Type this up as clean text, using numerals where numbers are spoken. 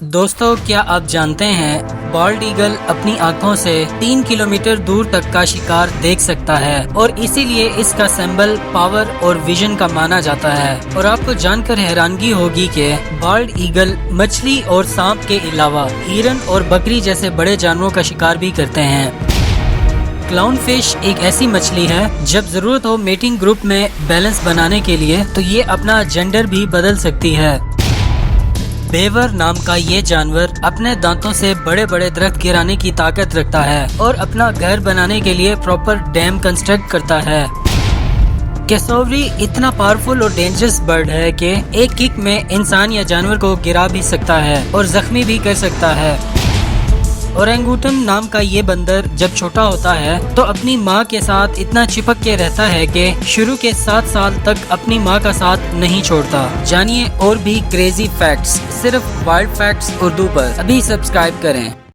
दोस्तों, क्या आप जानते हैं बाल्ड ईगल अपनी आंखों से 3 किलोमीटर दूर तक का शिकार देख सकता है और इसीलिए इसका सिंबल पावर और विजन का माना जाता है। और आपको जानकर हैरानगी होगी कि बाल्ड ईगल मछली और सांप के अलावा हिरन और बकरी जैसे बड़े जानवरों का शिकार भी करते हैं। क्लाउन फिश एक ऐसी मछली है जब जरूरत हो मेटिंग ग्रुप में बैलेंस बनाने के लिए तो ये अपना जेंडर भी बदल सकती है। बेवर नाम का ये जानवर अपने दांतों से बड़े बड़े दरख्त गिराने की ताकत रखता है और अपना घर बनाने के लिए प्रॉपर डैम कंस्ट्रक्ट करता है। कैसोवरी इतना पावरफुल और डेंजरस बर्ड है कि एक किक में इंसान या जानवर को गिरा भी सकता है और जख्मी भी कर सकता है। ओरंगुटन नाम का ये बंदर जब छोटा होता है तो अपनी माँ के साथ इतना चिपक के रहता है कि शुरू के 7 साल तक अपनी माँ का साथ नहीं छोड़ता। जानिए और भी क्रेजी फैक्ट्स सिर्फ वाइल्ड फैक्ट्स उर्दू पर। अभी सब्सक्राइब करें।